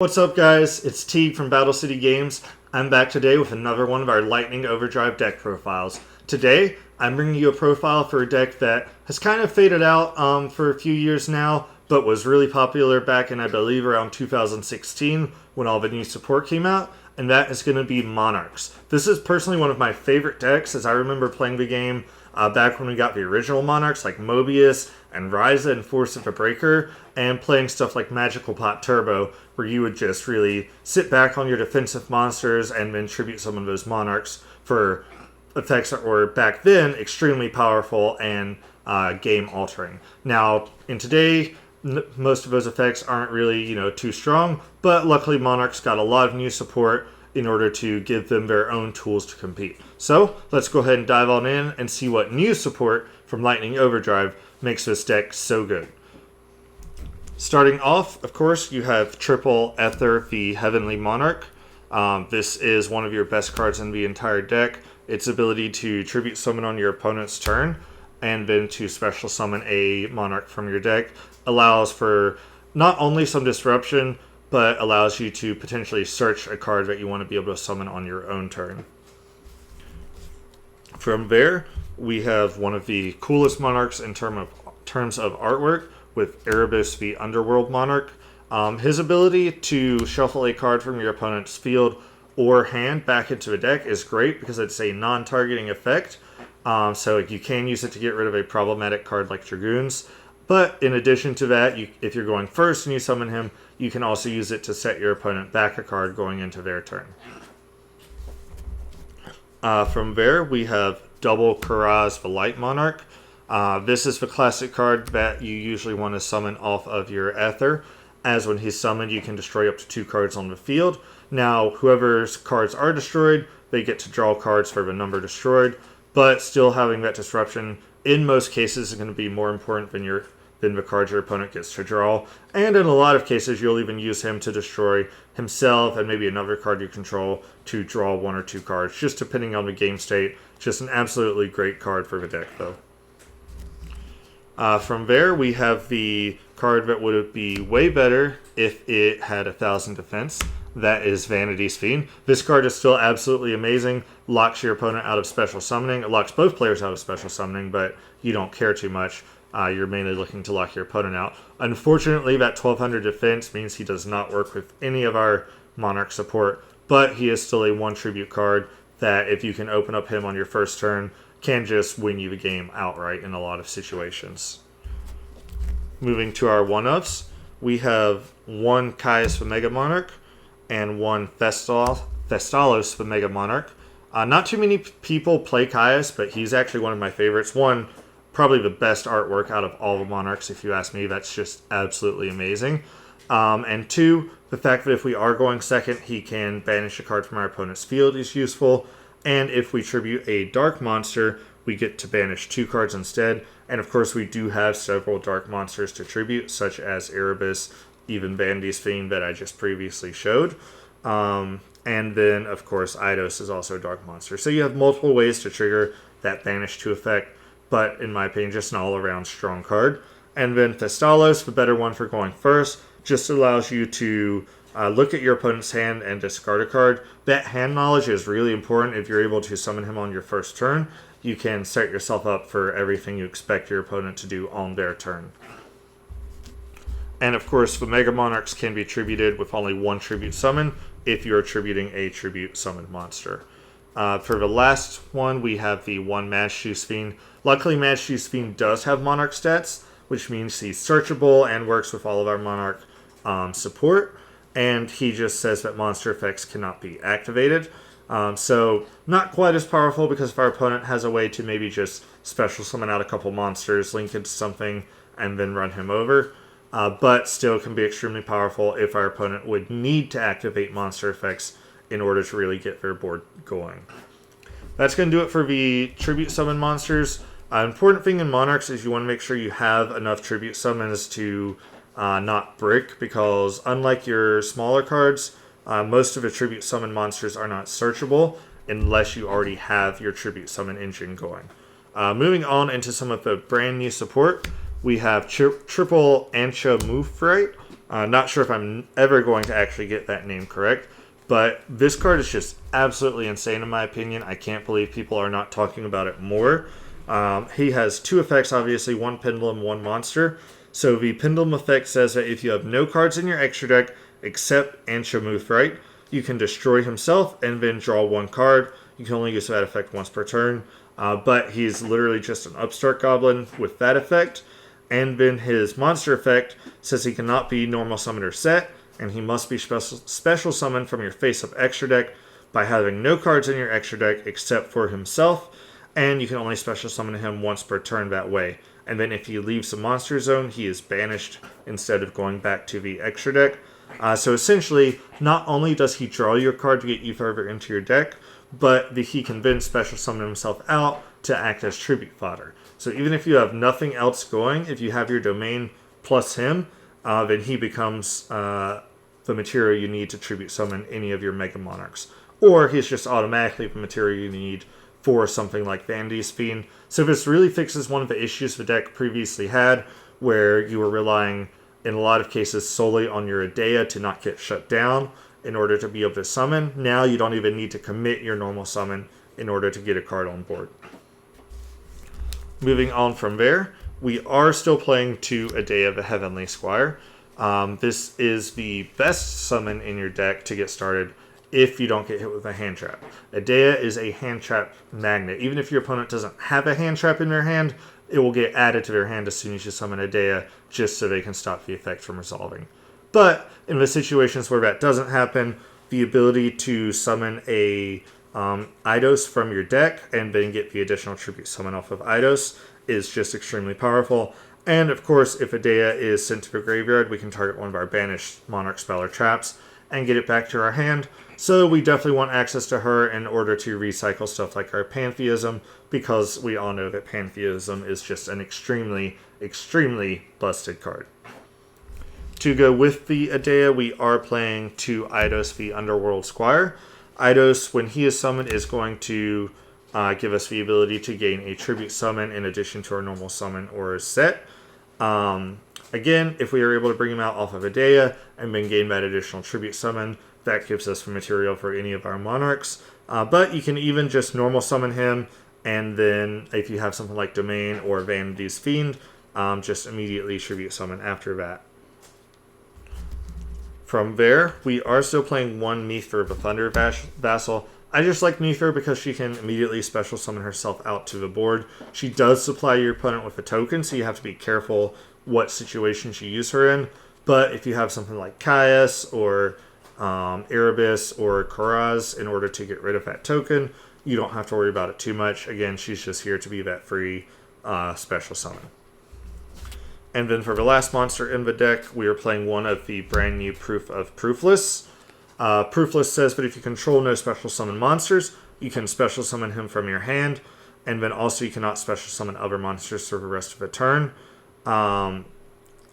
What's up, guys? It's Teague from Battle City Games. I'm back today with another one of our Lightning Overdrive deck profiles. Today, I'm bringing you a profile for a deck that has kind of faded out for a few years now, but was really popular back in, I believe, around 2016 when all the new support came out, and that is going to be Monarchs. This is personally one of my favorite decks, as I remember playing the game back when we got the original Monarchs like Mobius and Ryza and Force of a Breaker, and playing stuff like Magical Pot Turbo, where you would just really sit back on your defensive monsters and then tribute some of those Monarchs for effects that were back then extremely powerful and game altering. Now, in today, most of those effects aren't really, too strong, but luckily Monarchs got a lot of new support in order to give them their own tools to compete. So, let's go ahead and dive on in and see what new support from Lightning Overdrive makes this deck so good. Starting off, of course, you have triple Ether, the Heavenly Monarch. This is one of your best cards in the entire deck. Its ability to tribute summon on your opponent's turn and then to special summon a Monarch from your deck allows for not only some disruption, but allows you to potentially search a card that you want to be able to summon on your own turn. From there, we have one of the coolest Monarchs in terms of artwork, with Erebus, the Underworld Monarch. His ability to shuffle a card from your opponent's field or hand back into a deck is great because it's a non-targeting effect. So you can use it to get rid of a problematic card like Dragoons. But in addition to that, if you're going first and you summon him, you can also use it to set your opponent back a card going into their turn. From there, we have double Karaz, the Light Monarch. This is the classic card that you usually want to summon off of your Ether, as when he's summoned, you can destroy up to 2 cards on the field. Now, whoever's cards are destroyed, they get to draw cards for the number destroyed, but still having that disruption, in most cases, is going to be more important than the cards your opponent gets to draw. And in a lot of cases, you'll even use him to destroy himself and maybe another card you control to draw 1 or 2 cards, just depending on the game state. Just an absolutely great card for the deck, though. From there, we have the card that would be way better if it had 1,000 defense. That is Vanity's Fiend. This card is still absolutely amazing. Locks your opponent out of special summoning. It locks both players out of special summoning, but you don't care too much. You're mainly looking to lock your opponent out. Unfortunately, that 1,200 defense means he does not work with any of our Monarch support, but he is still a 1 tribute card that if you can open up him on your first turn, can just win you the game outright in a lot of situations. Moving to our one-ups, we have 1 Caius the Mega Monarch and 1 Thestalos the Mega Monarch. Not too many people play Caius, but he's actually one of my favorites. One, probably the best artwork out of all the Monarchs, if you ask me. That's just absolutely amazing. And 2, the fact that if we are going second, he can banish a card from our opponent's field is useful. And if we tribute a dark monster, we get to banish 2 cards instead. And of course, we do have several dark monsters to tribute, such as Erebus, even Vanity's Fiend that I just previously showed. And then, of course, Eidos is also a dark monster. So you have multiple ways to trigger that banish 2 effect, but in my opinion, just an all-around strong card. And then Thestalos, the better one for going first, just allows you to look at your opponent's hand and discard a card. That hand knowledge is really important. If you're able to summon him on your first turn, you can set yourself up for everything you expect your opponent to do on their turn. And of course, the Mega Monarchs can be tributed with only 1 tribute summon if you're tributing a tribute summoned monster. For the last one, we have the 1 Madjuice Fiend. Luckily, Madjuice Fiend does have Monarch stats, which means he's searchable and works with all of our Monarch support. And he just says that monster effects cannot be activated. So not quite as powerful because if our opponent has a way to maybe just special summon out a couple monsters, link into something, and then run him over. But still can be extremely powerful if our opponent would need to activate monster effects in order to really get their board going. That's going to do it for the tribute summon monsters. Important thing in Monarchs is you want to make sure you have enough tribute summons to not brick, because unlike your smaller cards, most of the tribute summon monsters are not searchable unless you already have your tribute summon engine going. Moving on into some of the brand new support, we have triple Ancha Move Fright. Not sure if I'm ever going to actually get that name correct, but this card is just absolutely insane in my opinion. I can't believe people are not talking about it more. He has 2 effects, obviously, 1 pendulum, 1 monster. So the pendulum effect says that if you have no cards in your extra deck except Anshamuthite, you can destroy himself and then draw 1 card. You can only use that effect once per turn. But he's literally just an upstart goblin with that effect. And then his monster effect says he cannot be normal summon or set, and he must be special summoned from your face-up extra deck by having no cards in your extra deck except for himself, and you can only special summon him once per turn that way. And then if he leaves the monster zone, he is banished instead of going back to the extra deck. So essentially, not only does he draw your card to get you further into your deck, but he can then special summon himself out to act as tribute fodder. So even if you have nothing else going, if you have your domain plus him, then he becomes the material you need to tribute summon any of your Mega Monarchs. Or he's just automatically the material you need for something like Vanity's Fiend. So this really fixes one of the issues the deck previously had, where you were relying, in a lot of cases, solely on your Adea to not get shut down in order to be able to summon. Now you don't even need to commit your normal summon in order to get a card on board. Moving on from there, we are still playing 2 Adea the Heavenly Squire. This is the best summon in your deck to get started if you don't get hit with a hand trap. Adea is a hand trap magnet. Even if your opponent doesn't have a hand trap in their hand, it will get added to their hand as soon as you summon Adea, just so they can stop the effect from resolving. But in the situations where that doesn't happen, the ability to summon a Eidos from your deck and then get the additional tribute summon off of Eidos is just extremely powerful. And of course, if Adea is sent to the graveyard, we can target one of our banished Monarch spell or traps and get it back to our hand. So we definitely want access to her in order to recycle stuff like our Pantheism, because we all know that Pantheism is just an extremely, extremely busted card. To go with the Adea, we are playing 2 Eidos the Underworld Squire. Eidos, when he is summoned, is going to give us the ability to gain a tribute summon in addition to our normal summon or set. Again, if we are able to bring him out off of Adea and then gain that additional tribute summon, that gives us the material for any of our Monarchs. But you can even just normal summon him, and then if you have something like Domain or Vanity's Fiend, just immediately tribute summon after that. From there, we are still playing 1 Meather the Thunder Vassal. I just like Meather because she can immediately special summon herself out to the board. She does supply your opponent with a token, so you have to be careful what situations you use her in. But if you have something like Caius or Erebus or Karaz in order to get rid of that token, you don't have to worry about it too much. Again, she's just here to be that free special summon. And then for the last monster in the deck, we are playing 1 of the brand new Proof of Proofless. Proofless says that if you control no special summon monsters, you can special summon him from your hand, and then also you cannot special summon other monsters for the rest of the turn. And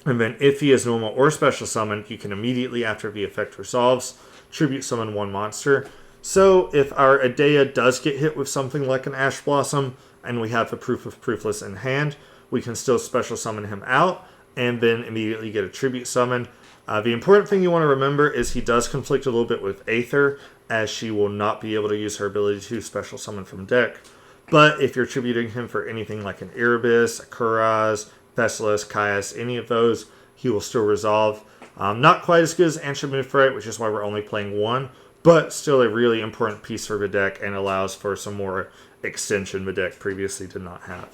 then if he is normal or special summoned, you can immediately, after the effect resolves, tribute summon 1 monster. So if our Adea does get hit with something like an Ash Blossom, and we have the Proof of Proofless in hand, we can still special summon him out, and then immediately get a tribute summon. The important thing you want to remember is he does conflict a little bit with Aether, as she will not be able to use her ability to special summon from deck. But if you're tributing him for anything like an Erebus, a Kuraz, Thessalos, Caius, any of those, he will still resolve. Not quite as good as Anshamuthite, which is why we're only playing 1, but still a really important piece for the deck and allows for some more extension the deck previously did not have.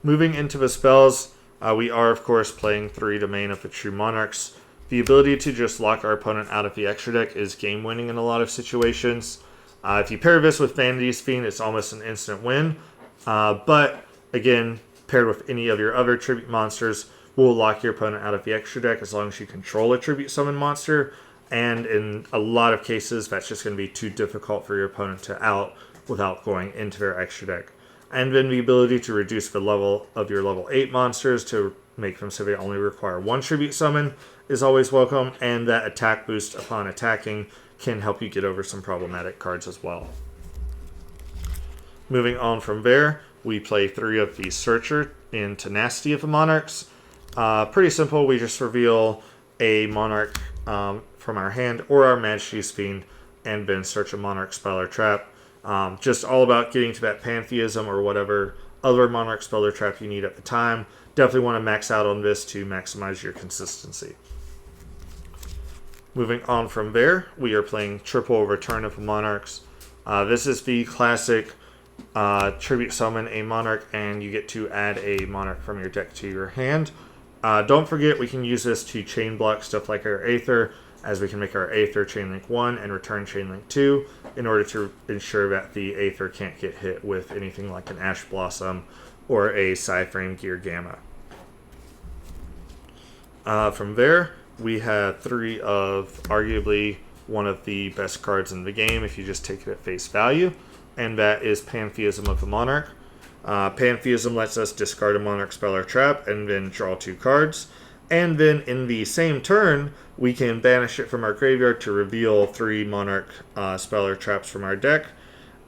Moving into the spells, we are, of course, playing 3 Domain of the True Monarchs. The ability to just lock our opponent out of the extra deck is game-winning in a lot of situations. If you pair this with Vanity's Fiend, it's almost an instant win. But, again, paired with any of your other tribute monsters, will lock your opponent out of the extra deck as long as you control a tribute summon monster. And in a lot of cases, that's just going to be too difficult for your opponent to out without going into their extra deck. And then the ability to reduce the level of your level 8 monsters to make them so they only require 1 tribute summon is always welcome, and that attack boost upon attacking can help you get over some problematic cards as well. Moving on from there, we play 3 of the Searcher in Tenacity of the Monarchs. Pretty simple, we just reveal a Monarch from our hand or our Majesty's Fiend, and then search a Monarch spell or trap. Just all about getting to that pantheism or whatever other Monarch spell or trap you need at the time. Definitely want to max out on this to maximize your consistency. Moving on from there, we are playing triple Return of the Monarchs. This is the classic tribute summon a Monarch, and you get to add a Monarch from your deck to your hand. Don't forget, we can use this to chain block stuff like our Aether, as we can make our Aether Chainlink 1 and return Chainlink 2 in order to ensure that the Aether can't get hit with anything like an Ash Blossom or a Psyframe Gear Gamma. From there, we have 3 of arguably one of the best cards in the game if you just take it at face value, and that is Pantheism of the Monarch. Pantheism lets us discard a Monarch spell or trap and then draw 2 cards. And then in the same turn, we can banish it from our graveyard to reveal 3 Monarch spell or traps from our deck.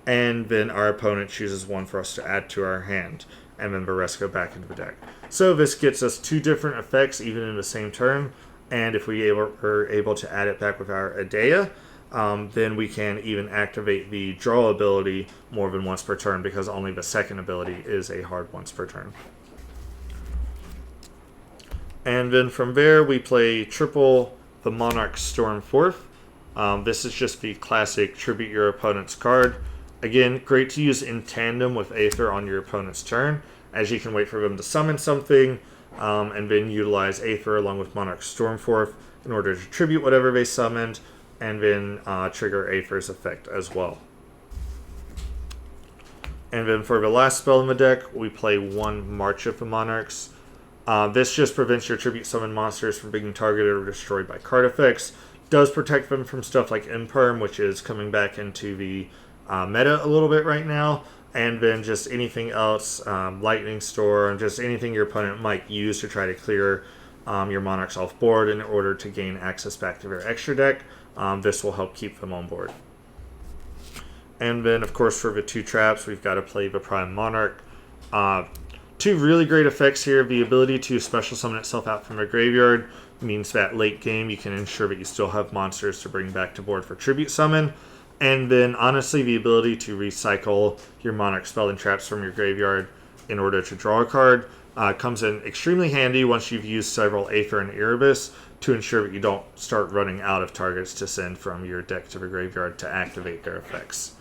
And then our opponent chooses 1 for us to add to our hand. And then the rest go back into the deck. So this gets us 2 different effects even in the same turn. And if we are able to add it back with our Adea, then we can even activate the draw ability more than once per turn, because only the second ability is a hard once per turn. And then from there, we play triple the Monarch Stormforth. This is just the classic tribute your opponent's card. Again, great to use in tandem with Aether on your opponent's turn, as you can wait for them to summon something, and then utilize Aether along with Monarch Stormforth in order to tribute whatever they summoned, and then trigger Aether's effect as well. And then for the last spell in the deck, we play 1 March of the Monarchs. This just prevents your tribute summon monsters from being targeted or destroyed by card effects. Does protect them from stuff like Imperm, which is coming back into the meta a little bit right now. And then just anything else, Lightning Storm, just anything your opponent might use to try to clear your Monarchs off board in order to gain access back to their extra deck. This will help keep them on board. And then, of course, for the 2 traps, we've got to play the Prime Monarch. 2 really great effects here. The ability to special summon itself out from a graveyard means that late game you can ensure that you still have monsters to bring back to board for tribute summon. And then, honestly, the ability to recycle your Monarch spell and traps from your graveyard in order to draw a card comes in extremely handy once you've used several Aether and Erebus to ensure that you don't start running out of targets to send from your deck to the graveyard to activate their effects.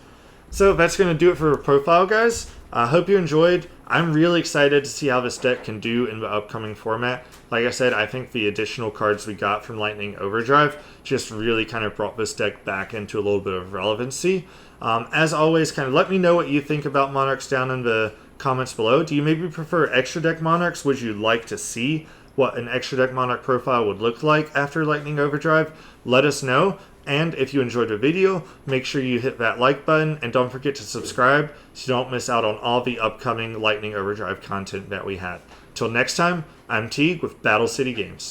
So that's going to do it for the profile, guys. I hope you enjoyed. I'm really excited to see how this deck can do in the upcoming format. Like I said, I think the additional cards we got from Lightning Overdrive just really kind of brought this deck back into a little bit of relevancy. As always, kind of let me know what you think about Monarchs down in the comments below. Do you maybe prefer extra deck Monarchs? Would you like to see what an extra deck Monarch profile would look like after Lightning Overdrive? Let us know. And if you enjoyed the video, make sure you hit that like button, and don't forget to subscribe so you don't miss out on all the upcoming Lightning Overdrive content that we have. Till next time, I'm Teague with Battle City Games.